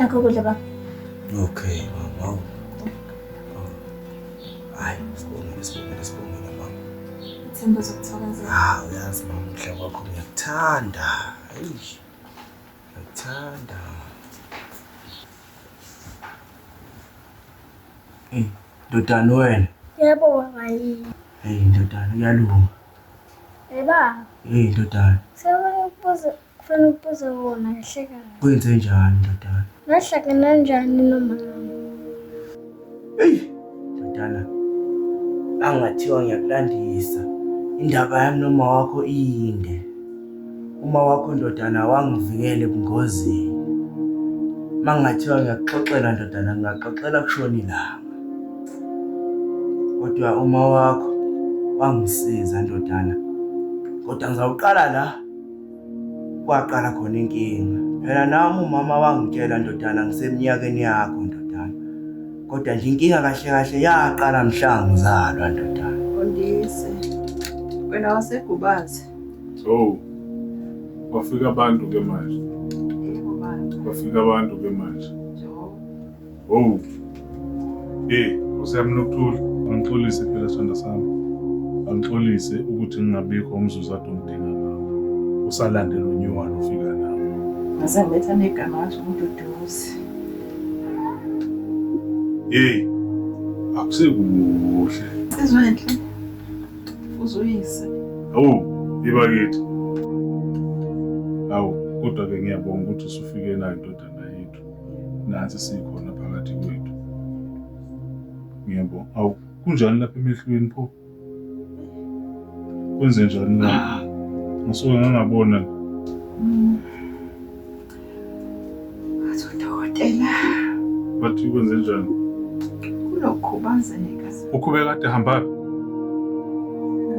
Nakho ukudla baba. Okay, mama. Hayi, sibongile mama. Ithemba zokuthokozela. Uyazi mama, umhlobo wakho ngiyakuthanda. Ngiyakuthanda. Ndodana wena. Yebo baba yini. Ndodana uyalunga. Baba. Ndodana. Kufanele ukubuze wona kahle kahle. Kwenze njani ndodana? Nahlangana kanjani nomama? Ndodana. Angathiwa ngiyakulandisa. Indaba yami noma wakho inde. Uma wakho ndodana wangivikela ebungozini. Mangathiwa ngiyakuxoxela ndodana ngingaxoxela kushona ilanga. Kodwa uma wakho wangisiza ndodana. Kodwa ngizawuqala la kwaqala khona inkinga. Phela nami umama wangitshela ndodana ngiseminyakeni yakho ndodana. Kodwa nje inkinga kahle kahle yaqala mhla ngizalwa ndodana. Ondise. Wena wasegubazi. Kwafika abantu ke manje. Yebo bantu. Kwafika abantu ke manje. Usiyamnokuthula. Angixolise phela sithanda sami. Angixolise ukuthi ngingabikho umzuzu ade ungidinga ngawo. Usalandela unyuwani ufika nawo. Ngase ngibetha negama ngathi uMduduzi. Akusekuhle. Sizwenhle. Uzuyise. Ibakithi. Kodwa ke ngiyabonga ukuthi usufike nayo indodana yethu. Nansi sikhona phakathi kwethu. Ngiyabonga. Kunjani lapha emehlweni pho? Kwenze njani na? Ngisuke ngangabona. Udokotela. Bathi kwenze njani? Kunokhubazeka. Ukhube kade hamba.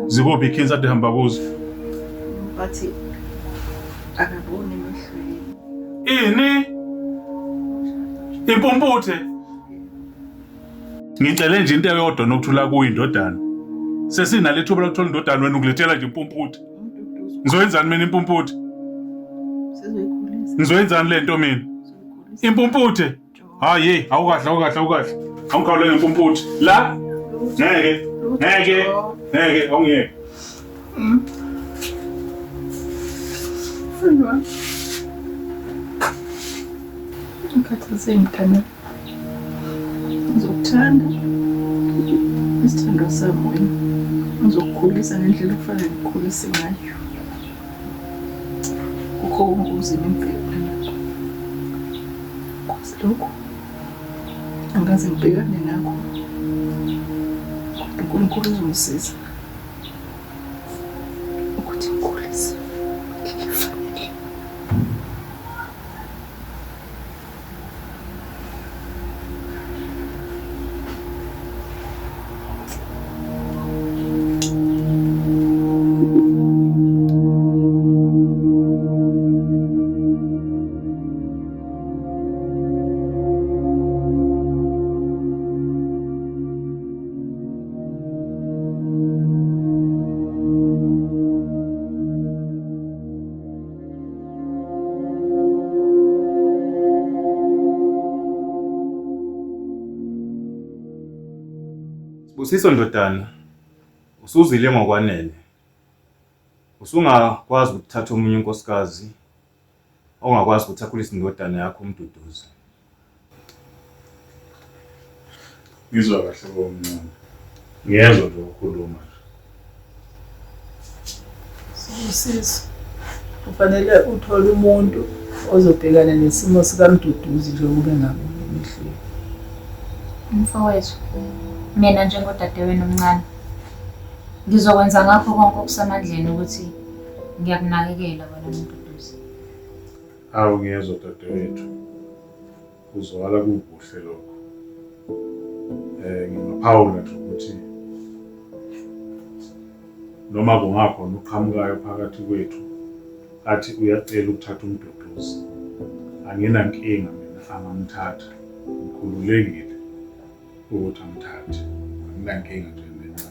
Zikuphi ikhensa ade hamba kuzo? Bathi akaboni emehlweni. Ini? Impumputhe. Ngicela nje into eyodwa nokuthula kuyindodana. Sesinale thuba lokuthola indodana wena ungilethela nje impumputhe. Ngizoyenzani mina impumputhe? Sizoyikhulisa. Ngizoyenzani lento mina? Impumputhe. Hayi, awukahle. Awukhawule ngempumputhe. La? Ngeke. Awungeke. Funa. Ngikhathazeke ngithandana. Ngizokuthanda. Isithando sami wena. Ngizokukhulisa ngendlela okufanele ngikhulise ngayo. Kukho ubunzima empilweni. Lokho angaze ngibhekane nakho. uNkulunkulu uzongisiza ukuthi ngikhulise. Usizo ndodana, usuzile ngokwanele. Usungakwazi ukuthatha omunye unkosikazi, ongakwazi ukuthi akhulise indodana yakho uMduduzi. Ngizwa kahle bomncane. Ngiyezwa nje ukukhuluma nje. Usizo. Kufanele uthole umuntu ozobhekana nesimo sikaMduduzi njengoba engaboni emehlweni. Mfowethu, mina njengodadewenu omncane ngizokwenza ngakho konke okusemandleni ukuthi ngiyakunakekela wena Mduduzi. Hawu ngiyezwa dadewethu. Kuzwakala kubuhle lokho. Ngingaphawula nje ukuthi noma kungakhona uqhamukayo phakathi kwethu athi uyacela ukuthatha uMduduzi. Anginankinga mina angamthatha. Ngikhululekile ukuthi amthathe. Anginankinga nje mina.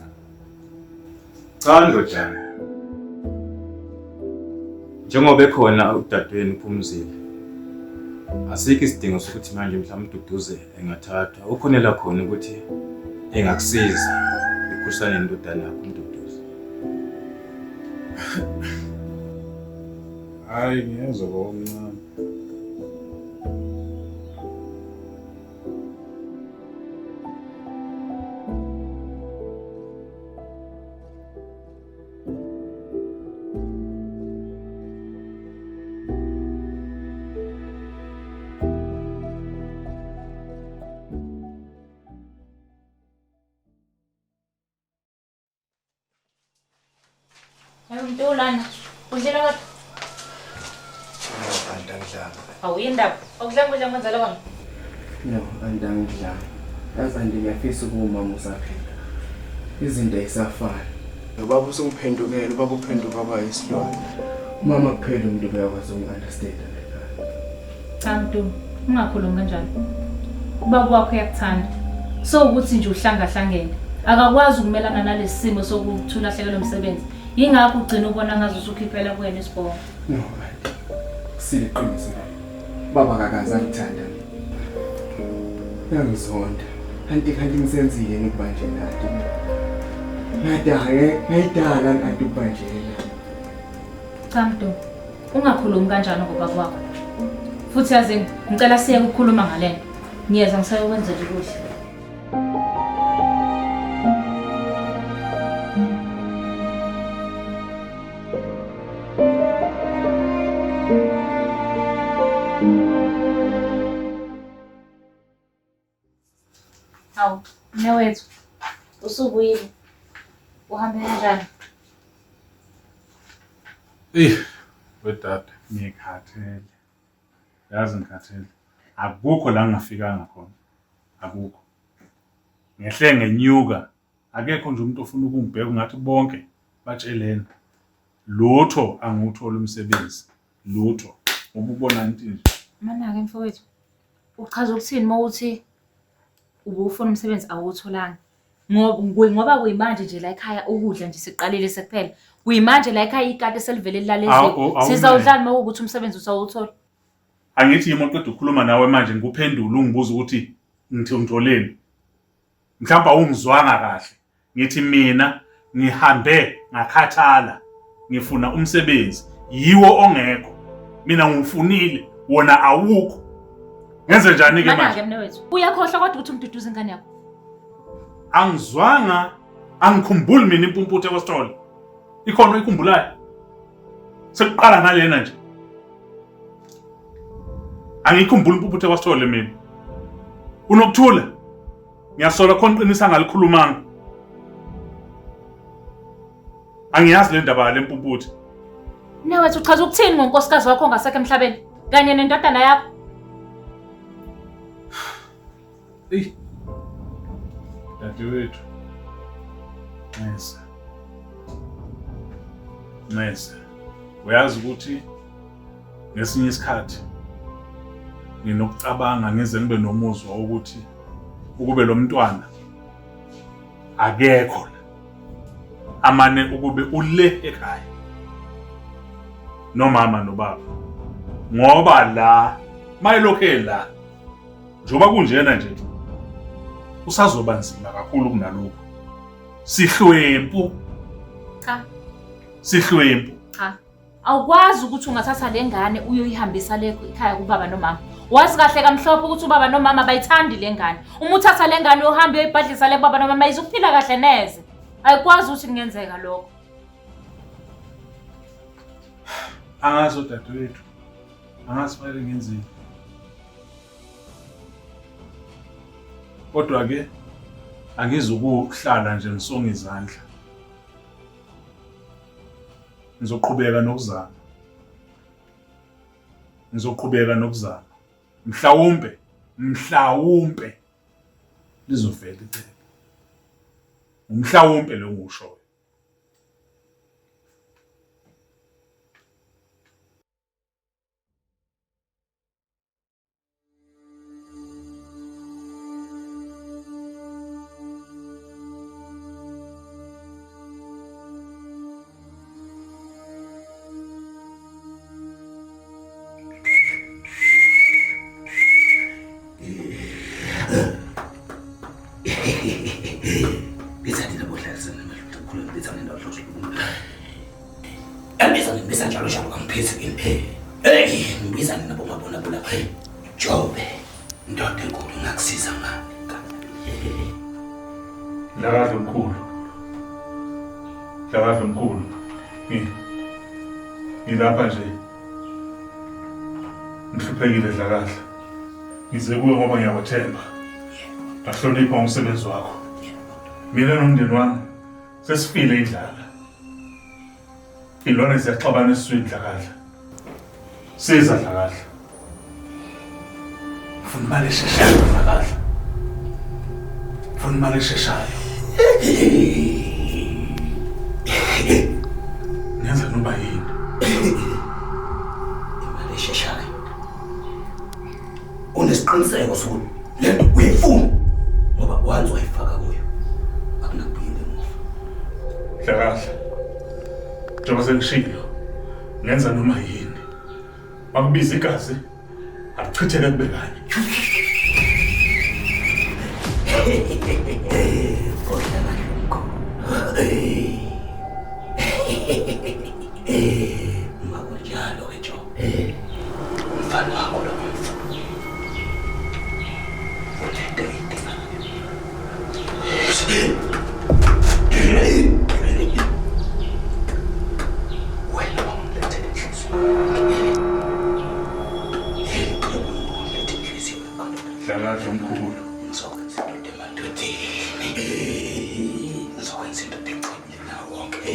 Cha ndodana. Njengoba ekhona udadewenu uPhumzile. asikho isidingo sokuthi manje mhlawumbe uDuduze engathathwa. Ukhonela khona ukuthi engakusiza ukukhulisana nendodana yakho uDuduze. Hayi ngiyezwa okuncane. Mntulana, udlela kodwa? Andangidlanga. Awuyindaba. Awudlanga kudla kwenzela kona? No, andangidlanga. Yazi ngiyafisa ukumama usaphila. Izinto ayisafani. Ubaba usungiphendukele, ubaba uphenduka kwaba isilwane. Mama kuphela umuntu uyakwazi ukungiunderstand lekhaya. Cha Mntu, ungakhulumi kanjalo. Ubaba wakho uyakuthanda. So ukuthi nje uhlangahlangene. Akakwazi ukumelana nalesi simo sokuthula hlekelo umsebenzi. Yingakho ugcina ubona ngazi usukhiphela kuwena isibongo. No, auntie. Siliqiniso. Baba akakaze angithanda mina. Yangizonda. Kanti ngisenzile ngikubanje nathi. Ngayidala kanti ubanje nathi. Cha Mntu, ungakhulumi kanjalo ngobaba wakho. Futhi yazi ngicela siye ukukhuluma ngalento. Ngiyeza ngisayokwenzela kuhle. Hawu, mnewethu. Usubuyile. Uhambe kanjani? Wedade ngikhathele. Yazi ngikhathele. Akukho la ngingafikanga khona. Akukho. Ngehle ngenyuka. Akekho nje umuntu ofuna ukungibheka ngathi bonke batshelene. Lutho anguthola umsebenzi. Lutho. Ububona into nje. Mana-ke mfowethu. Uchaza ukuthini mawuthi ubufuna umsebenzi awutholanga? Ngoba kuyimanje nje la ekhaya ukudla nje siqalile sekuphela. Kuyimanje la ekhaya ikati selivele lilalezwe. Sizawudlala mawukuthi umsebenzi usawuthola. Angithi yimi oqeda ukukhuluma nawe manje ngikuphendula ungibuza ukuthi ngithi ungitholeni. Mhlawumbe ungizwanga kahle. Ngithi mina ngihambe ngakhathala. Ngifuna umsebenzi. Yiwo ongekho. Mina ngifunile wona awukho. Ngenze njani ke manje? Mana-ke mnewethu. Uyakhohlwa kodwa ukuthi umduduze ingane yakho. Angizwanga, angikhumbuli mina impumputhe kwesitolo. Ikhona oyikhumbulayo. Sekuqala ngalena nje. Angikhumbuli impumputhe kwesitolo mina. Unokuthula. Ngiyasola khona iqinisa ngalikhulumanga. Angiyazi le ndaba le mpumputhe. Mnewethu uchaza ukuthini ngonkosikazi wakho ongasekho emhlabeni kanye nendodana yakho? Dadewethu. Nese. Uyazi ukuthi ngesinye isikhathi nginokucabanga ngize ngibe nomuzwa ukuthi ukube lo mntwana akekho la. Amane ukube ule ekhaya. Nomama nobaba. Ngoba la mayelokhe la. Njoba kunjena nje. Usazoba nzima kakhulu kunalokho. Sihlwempu. Cha. Sihlwempu. Cha. Awukwazi ukuthi ungathatha le ngane uyoyihambisa le ekhaya kubaba nomama. Wazi kahle kamhlophe ukuthi ubaba nomama bayithandi le ngane. Uma uthatha le ngane uhambe uyoyibhadlisa le kubaba nomama izokuphila kahle neze. Ayikwazi ukuthi kungenzeka lokho. Angazi dadewethu. Angazi fanele ngenzeni. Kodwa ke angizukuhlala nje ngisonga izandla. Ngizoqhubeka nokuzama. Mhlawumbe lizovela iphela. Umhlawumbe lo ngisho. Bisa njalo shabo kamphezi kini. Hey, ngibiza nina bomabona bona. Jobe. Ndoda enkulu ngakusiza ngani? Ndakadla omkhulu. Ndakadla omkhulu. Ngilapha nje. Ngihluphekile Dlakadla. Ngize kuwe ngoba ngiyakuthemba. Ngahlonipha umsebenzi wakho. Mina nomndeni wami sesifile indlala. Ilona siyaxabana esiswini Dlakadla. Siza Dlakadla. Ufuna imali esheshayo Dlakadla. Ufuna imali esheshayo. Ngenza noma yini. Imali esheshayo. Unesiqiniseko sokuthi lento uyifuna ngoba wanzi wayifaka kuyo. Akunakuphinde emuva. Dlakadla. Njengoba sengishilo, ngenza noma yini. Makubiza igazi, akuchitheke kube kanye. Makunjalo ke Jo. Mfana wakho lo mfana. Dlakadla omkhulu. Ngizokwenza into emadodeni. Ngizokwenza into eqinile nawo wonke.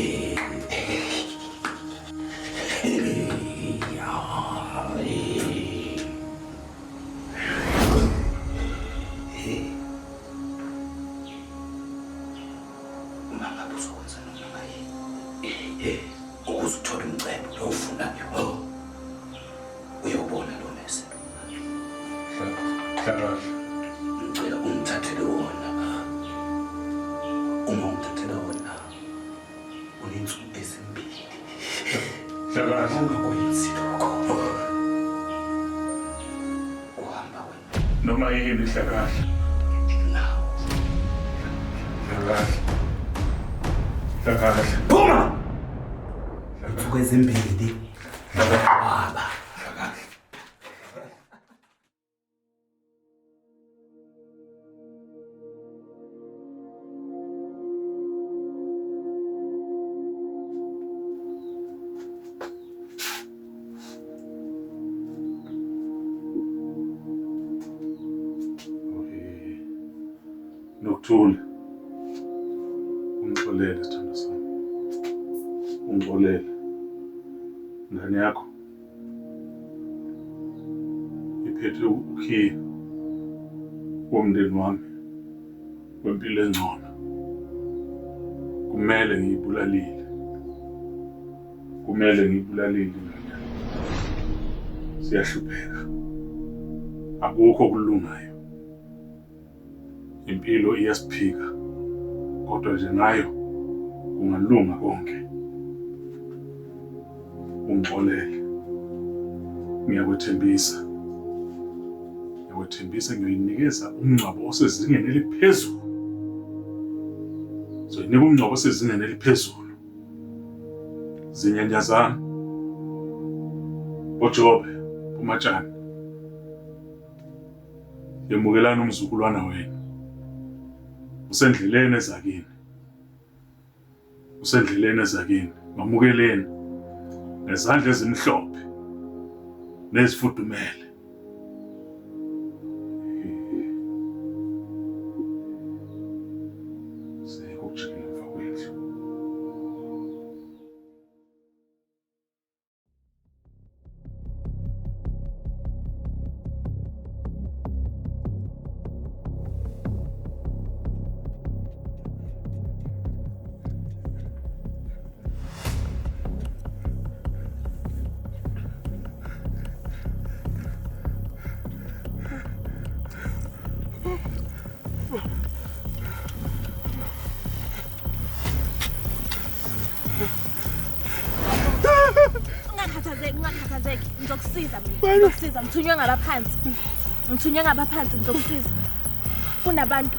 Mama uzokwenza noma yini. Ukuze uthole umcebo lo ufunayo. Uyobona lo mese. Dlakadla. Ngicela ungithathele wona. Uma ungithathela wona, unensuku ezimbili. Dlakadla. Ungakwenzi lokho. Uhamba wena. Noma yini Dlakadla. Dlakadla. Dlakadla. Phuma! Insuku ezimbili. Dlakadla. Nokuthula. Ungixolele sithando sami. Ungixolele. Ngane yakho iphethe ukhiye womndeni wami wempilo engcono. Kumele ngiyibulalile. Ngane. Siyahlupheka. Akukho okulungayo. Impilo iyasiphika. Kodwa nje nayo kungalunga konke. Ungixolele. Ngiyakwethembisa ngiyinikeza umngcwabo osezingeni eliphezulu. Nginika umngcwabo osezingeni eliphezulu. Zinyanyazana. Ojobe, uMatshana. Yemukelana umzukulwana wenu. Usendleleni ezakini. Mamukeleni nezandla ezimhlophe nezifudumele. Sekujikile emva kwendlu. Ungakhathazeki, ngizokusiza mina. Ngizokusiza, ngithunywe ngabaphansi, ngizokusiza. Kunabantu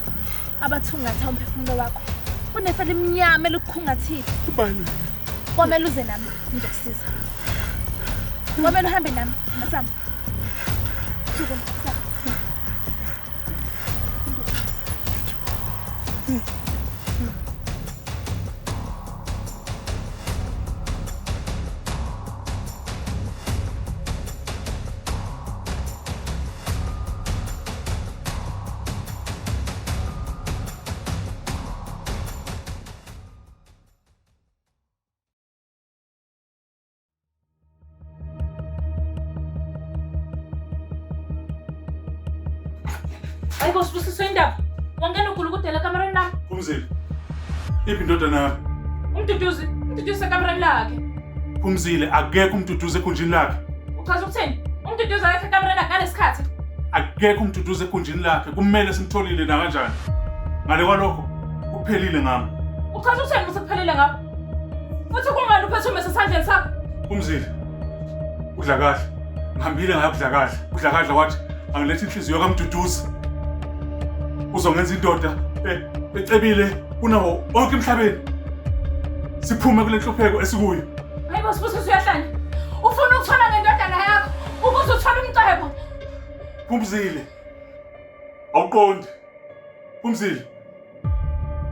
abathungatha umphefumulo wakho. Kunefa lemnyama elikhungathile. Kwamele uze nami. Ngizokusiza. Ngomele uhambe nami, Masama. Suka Masama. Hayi boss Sibusiso indaba. Wangena uGulukudela kamereni nami. Phumzile. Iphi indodana? Umduduzi ekamereni lakhe. Phumzile akekho umduduzi ekhunjini lakhe. Uchaza ukuthini? Umduduzi akekho ekamereni lakhe ngalesikhathi. Akekho umduduzi ekhunjini lakhe. Kumele simtholile na kanjani? Ngale kwalokho kuphelile ngami. Uchaza ukuthini bese kuphelile ngapha? Futhi kungani uphethe umese esandleni sakho? Phumzile. Udla kahle. Ngihambile ngayakudla kahle. Udla kahle wathi angilethe inhliziyo kaMduduzi. Uzongenza indoda ecebile kunawo wonke emhlabeni. Siphume kule nhlupheko esikuyo. Hayi boss Sibusiso uyahlanya. Ufuna ukuthola ngendodana yakho ukuze uthole umcebo. Phumzile. Awuqondi. Phumzile.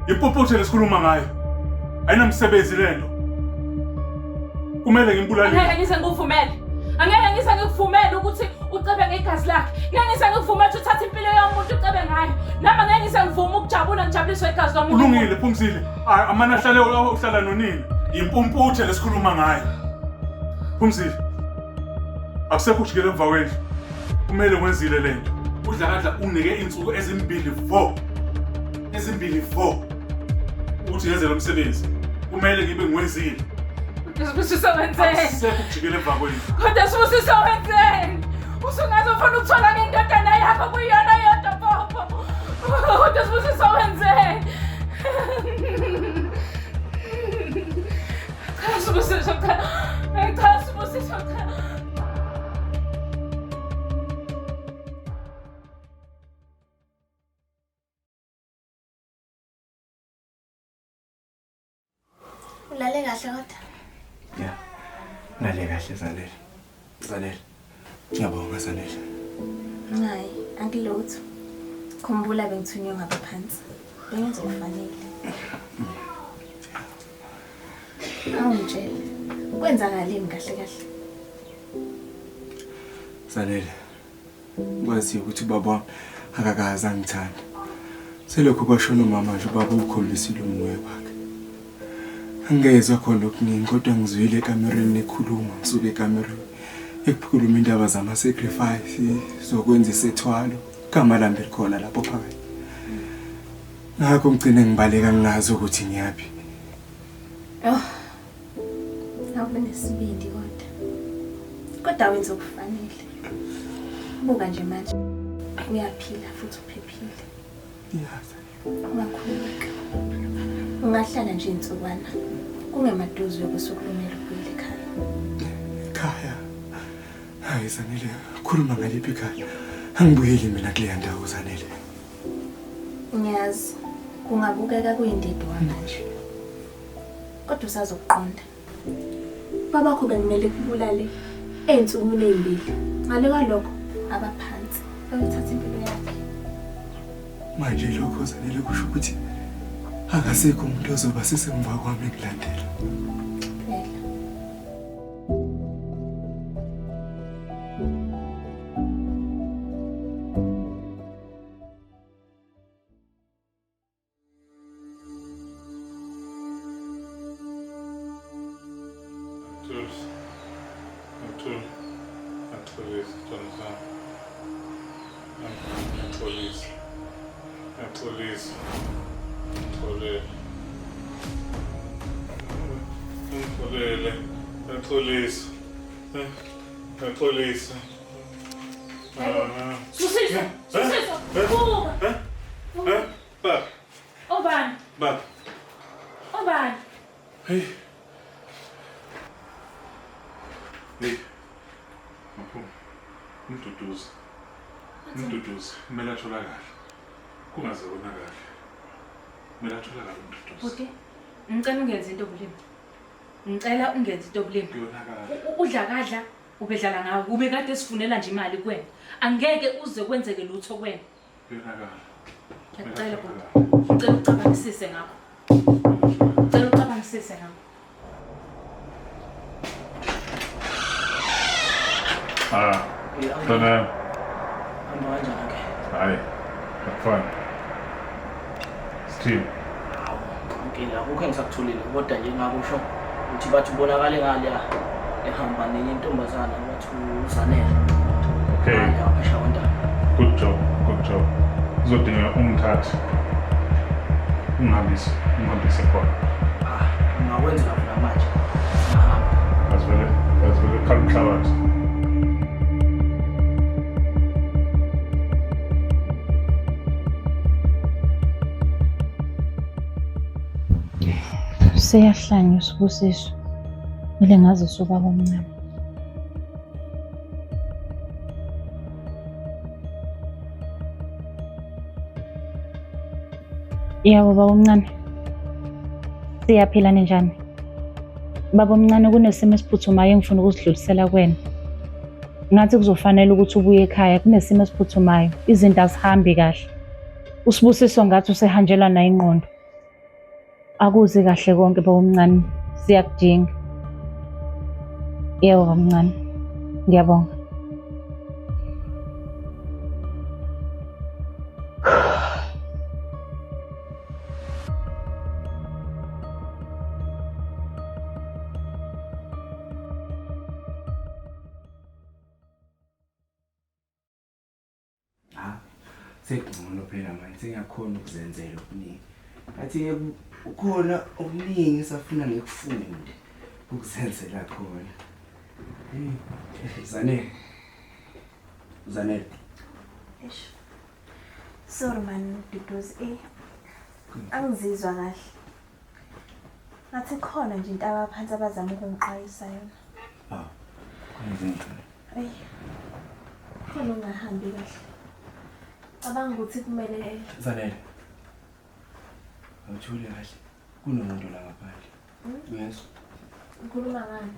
Impuputhe lesikhuluma ngayo. Ayinamsebenzi lento. Kumele ngimbulale. Angeke ngise ngikuvumele. Angeke ngise ngikuvumele ukuthi ucebe ngegazi lakhe. Ngeke ngise ngikuvumele ukuthi uthathe impilo yomuntu ucebe ngayo. Noma ngeke ngise ngivuma ukujabula ngijabuliswe igazi lomuntu. Ulungile Phumzile. Amana ahlala nonini. Impumputhe lesikhuluma ngayo. Phumzile. Akusekho ukujikela emva kwendlu. Kumele wenzile lento. Udla kadla unike insuku ezimbili 4. Ezimbili 4. Uthi yenze lo msebenzi. Kumele ngibe ngiwenzile. Sibusiso wenzeni? Akusekho ukujikela emva kwendlu. Kodwa Sibusiso wenzeni? Usungaze ufuna ukuthola ngendodana yakho kuyona yodwa popo. Kodwa Sibusiso wenzeni? Sibusiso cha Sibusiso cha. Ulale kahle kodwa. Yeah. Ngale kahle Zanele. Zanele. Ngiyabonga Zanele. Hayi, angilutho. Khumbula bengithunywe ngabaphansi. Bengenza okufanele. Awungitshela. Kwenzakaleni kahle kahle? Zanele. Kwazi ukuthi baba wami akakaze angithanda. Selokho kwashona umama nje baba ukholisile umoya wakhe. Angezwe khona okuningi kodwa ngizwile ekamereni ekhuluma ngisuke ekamereni ekukhuluma indaba zama sacrifice zokwenza isethwalo igama lami likhona lapho phakathi. Ngakho ngicine ngibaleka ngingazi ukuthi ngiyaphi. Awube nesibindi kodwa wenza okufanele. Buka nje manje uyaphila futhi uphephile. Ungakhululeka. Ungahlala nje insukwana. Kungemaduze yokusukulumela ukuyela ekhaya. Ekhaya. Hayi Zanele, khuluma ngaliphi ekhaya. Angibuyeli mina kule ndawo Zanele. Ngiyazi kungabukeka kuyindidi manje. Kodwa usazokuqonda. Babakho bekumele kubulale einsukwini ezimbili. Ngale kwalokho abaphansi bayothatha impilo yakhe. Manje lokho Zanele kusho ukuthi akasekho umuntu ozoba sesemva kwami ekulandela. Phela. Police. Sibusiso. Bab. Obani. Bab. Obani. Hey. Hey. Umduduzi. Kumele atholakale. Kungaze konakale. Kumele atholakale umduduzi. Okay. Ngicela ungenze into bulimi. Ngicela ungenze into obulimba. Udla kadla ubedlala ngawo kube kade sifunela nje imali kuwena. Angeke uze kwenzeke lutho kuwena. Ngicela baba. Ngicela ucabangisise ngakho. Ngicela ucabangisise ngakho. Sana. Hamba kanjani ke? Hayi. Akufani. Steve. Ngila ukho engisakutholile kodwa nje ngakusho ukuthi bathi ubonakale ngale ehamba nenye intombazana bathi uZanele. Okay. Abashawanda. Good job. Good job. Uzodinga umthathe. Ungihambise khona. Ngakwenza lapha manje. Ngahamba. Asivele khalumhlabathi. Seyahlanya usibusiso. Ile ngazise ubaba omncane. Yebo baba omncane. Siyaphila njani? Baba omncane kunesimo esiphuthumayo engifuna ukusidlulisela kuwena. Ngathi kuzofanele ukuthi ubuye ekhaya kunesimo esiphuthumayo. Izinto azihambi kahle. Usibusiso ngathi usehanjelwa na ingqondo. Akuzi kahle konke baba omncane. Siyakudinga. Yebo baba omncane. Ngiyabonga. Sekungcono phela manje sengiyakhona ukuzenzela okuningi. Athi ukhona okuningi esafuna ngikufunde ukuzenzela khona. Zanele. Eish. Sorry man, Duduzi. Angizizwa kahle. Ngathi khona nje into abaphansi abazama ukungiqayisa yona. Kwenzenjani? Ey. Khona ungahambi kahle. Abanga ukuthi kumele Zanele. Awuthuli kahle. Kunomuntu la ngaphandle. Yes. ukhuluma ngani?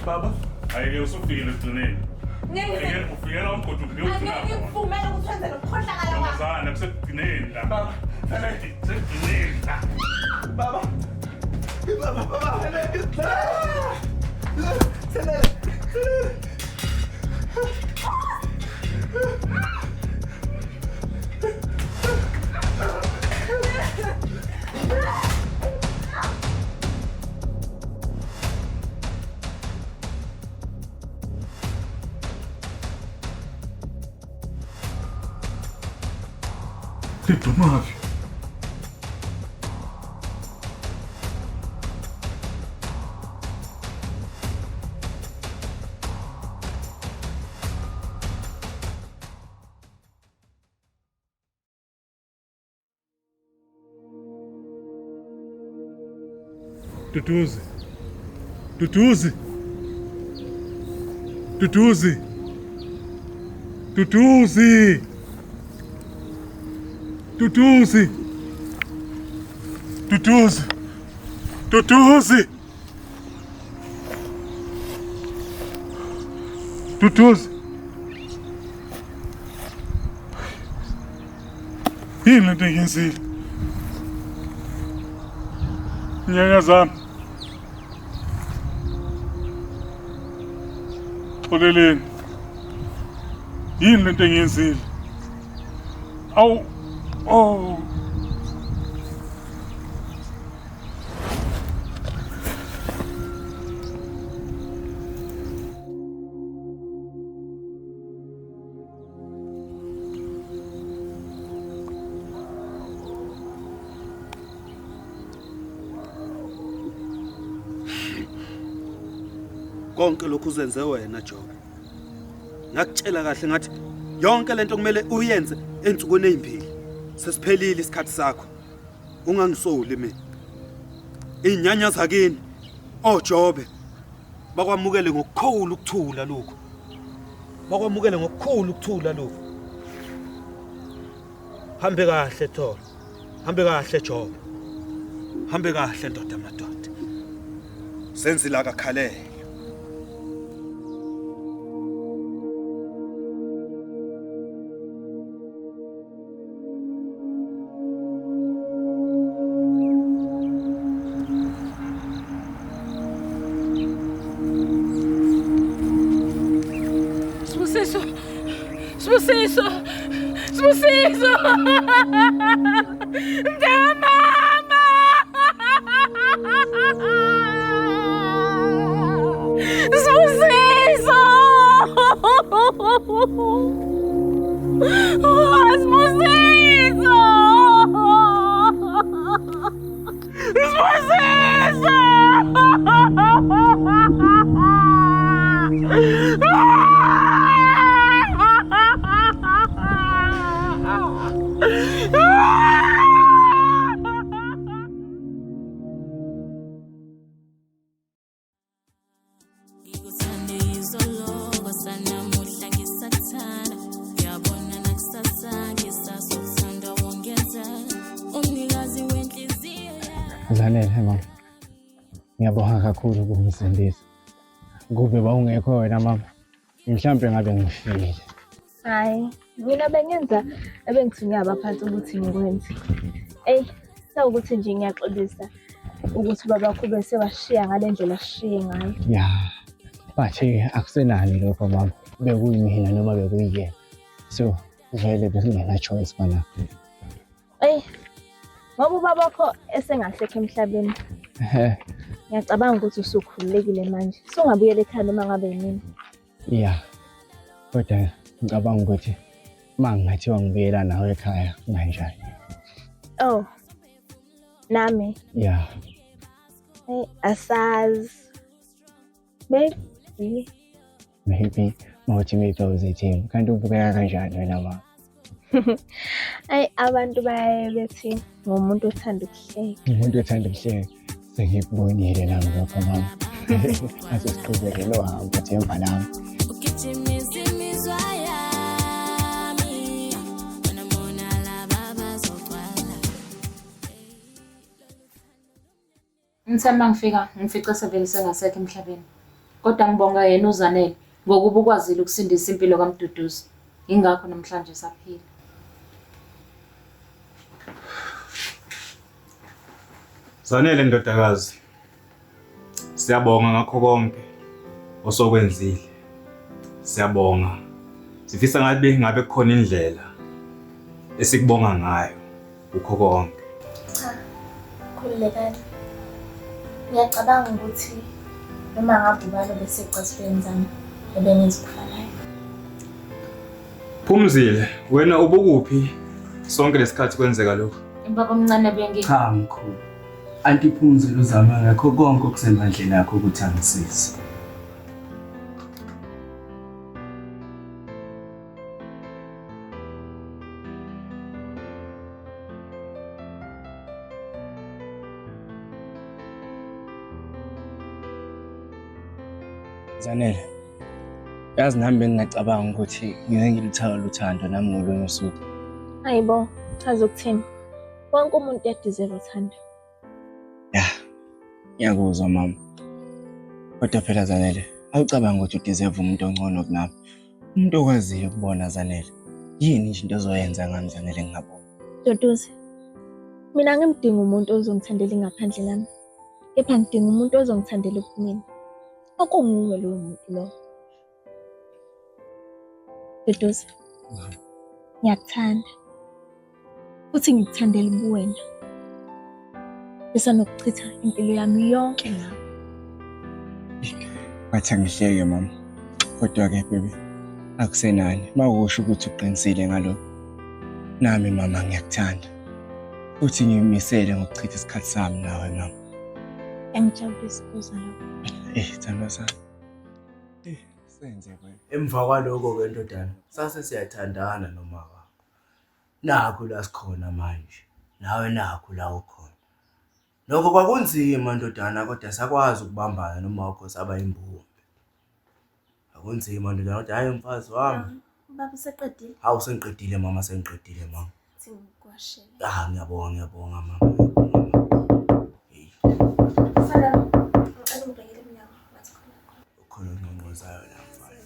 Baba. Ayike usufikile egcineni. Ngeke ufikela umgodi ukuyofuna. Angeke ngivumele ukuthi wenze lokukhohlakala kwakho. Ngizana kusekugcineni la. Baba. Sekugcineni la. Baba. Tomave. Duduzi. Duduzi. Duduzi. Duduzi. Duduzi. Duduzi. Duduzi. Duduzi. Yini lento engiyenzile? Nyanya zami. Xoleleni. Yini lento engiyenzile? Awu. Oh. Konke lokhu uzenze wena Jobe. Ngakutshela kahle ngathi Yonke lento kumele uyenze ensukwini ezimbili. Sesiphelile isikhathi sakho. Ungangisoli mina. Inyanya zakini oJobe bakwamukele ngokukhulu ukuthula lokho. Bakwamukele ngokukhulu ukuthula lokho. Hambe kahle Tholo. Hambe kahle Jobe. Hambe kahle ndoda madoda. Senzila akakhalele. Sibusiso! Mama! Sibusiso! Zanele mama. Ngiyabonga kakhulu ukungisindisa. Kube bawungekho wena mama. Mhlambe ngabe ngifile. Hayi, mina bengenza ebengithi ngiyabaphansi ukuthi ngikwenze. Sawukuthi nje ngiyaxolisa ukuthi babakho bese washiya ngale ndlela ashiye ngayo. Ya. Bathi akusenani lokho mama. Bekuyimina noma bekuyiyena. So, vele besingena choice bana. Ngoba babakho esengasekho emhlabeni. Ngiyacabanga ukuthi usukhululekile manje. Sungabuyela ekhaya noma ngabe yini. Ya. Kodwa ngicabanga ukuthi mangathiwa ngibuyela nawe ekhaya kanjani. Oh. Nami. Ya. Asazi. Maybe mawuthi maybe team. Kanti ubukeka kanjani wena mama? Abantu baye bethi ngumuntu othanda ukuhleka. Umuntu othanda ukuhleka. Sengikubonile nami lokho mama. Asesiqhubeke lo hamba themba nami. Ngithemba ngifica sevele sengasekho emhlabeni. Kodwa ngibonga yena uZanele ngokuba ukwazile ukusindisa impilo kaMduduzi. Ingakho namhlanje saphila. Zanele ndodakazi. Siyabonga ngakho konke osokwenzile. Siyabonga. Sifisa ngabe kukhona indlela esikubonga ngayo ukho konke. Cha. Khululekani. Ngiyacabanga ukuthi noma ngabe ubalo bese icasifeni zami ebengenza ukufanayo. Phumzile, wena ubukuphi sonke lesikhathi kwenzeka lokho? Baba omncane bengi. Cha mkhulu. Antiphumzile uzama ngakho konke okusendleni yakho ukuthi angisize. Zanele. Yazi nami bengingacabanga ukuthi ngize ngilithaka uthando nami ngolunye usuku. Hayibo, chaza ukuthini? Wonke umuntu uyadeserve uthando. Ya. Ngiyakuzwa mama. Kodwa phela Zanele, awucabanga ukuthi udeserve umuntu ongcono kunami. Umuntu okwaziyo ukubona Zanele. Yini nje into ozoyenza ngami Zanele ngingaboni? Duduzi. Mina ngimdinga umuntu ozongithandela ngaphandle lami. Kepha ngidinga umuntu ozongithandela ubumina. Akunguwe lowo muntu lo. Duduzi. Ngiyakuthanda. Futhi ngikuthandela ubuwena. Bese nokuchitha impilo yami yonke nawe. Bathi ngihleke mama. Kodwa ke baby, akusenani. Mawusho ukuthi uqinisile ngalokho. Nami mama ngiyakuthanda. Futhi ngiyimisele ngokuchitha isikhathi sami nawe mama. Ngijabulisa ukuzwa lokho. Thando sami. senze kwena? Emva kwaloko ke ndodana sase siyathandana noma wakho. Nakho la sikhona manje. Nawe nakho la ukhona. Lokho kwakunzima ndodana kodwa sakwazi ukubambana noma wakho saba imbumbe. Akunzima ndodana kodwa hayi mfazi wami. Baba useqedile. Hawu sengiqedile mama sengiqedile mama. Ngiyashela. Ngiyabonga mama. Fala, ngicela ungibhekele emnyango ngathi khona. Ukhona ongqongqozayo la mfana.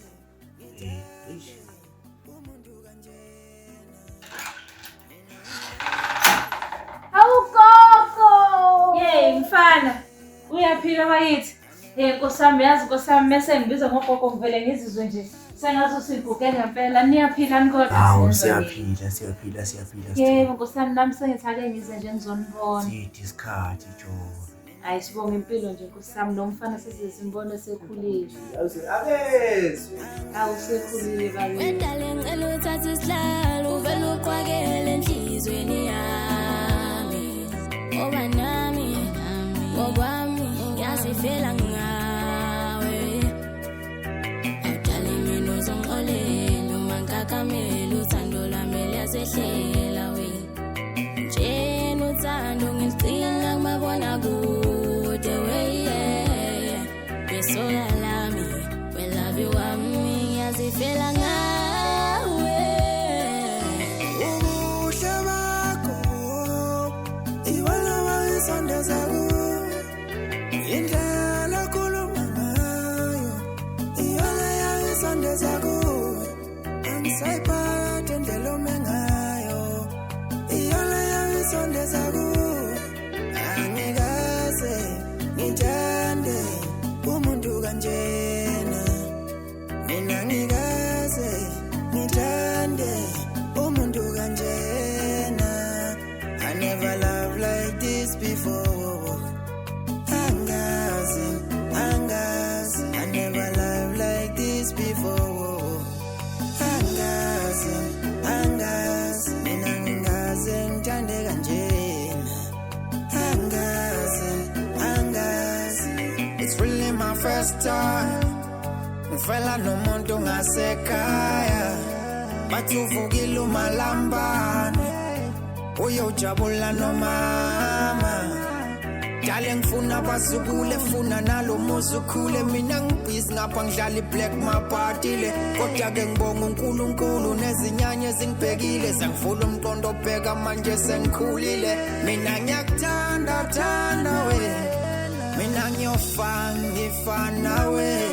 Eish. Awugogo! Yey mfana, uyaphila bayithi? Nkosi yami yazi Nkosi yami mase ngibiza ngogogo ngivele ngizizwe nje sengathi usiguge ngempela. Niyaphila nikodwa? Hawu siyaphila. Yebo Nkosi yami nami sengithake ngize nje ngizonibona. Sithi isikhathi Jobe. Hayi sibonga impilo nje Nkosi yami lo mfana simbone sekhulile. Abezwe. Awusekhulile bayithi. Wedale ngicela uthathe isihlalo uvele uqwakele enhlizweni yami. Ngoba nami ngokwami ngiyazifela ngawe. Awudale mina uzongixolela uma ngikakamela uthando lwami liyasehlela we. Njena uthando ngiligcina kumabona kude we. Besoya lami welabi wami ngiyazifela ngawe. Ubuhle bakho iwala wayisondeza kuwe. Indlela okhuluma ngayo iyona yayisondeza kuwe. Angisayiphathi indlela ome ngayo iyona yayisondeza kuwe. Angikaze ngithande umuntu kanjena. Mina ngikaze ngithande umuntu kanjena. I never loved like this before. Angazi I never loved like this before. Angazi mina ngikaze ngithande kanjena. Angazi it's really my first time. Ngifela nomuntu ngasekhaya. Bathi uvukile umalambane. Uyojabula nomama. Dale ngifuna basukule funa nalo muzi ukhule. Mina ngibhizi ngapha ngidlala i-black mapatile. Kodwa ke ngibonga uNkulunkulu nezinyanya ezingibhekile. Sengivula umqondo obheka manje sengikhulile. Mina ngiyakuthanda we. Mina ngiyofana we.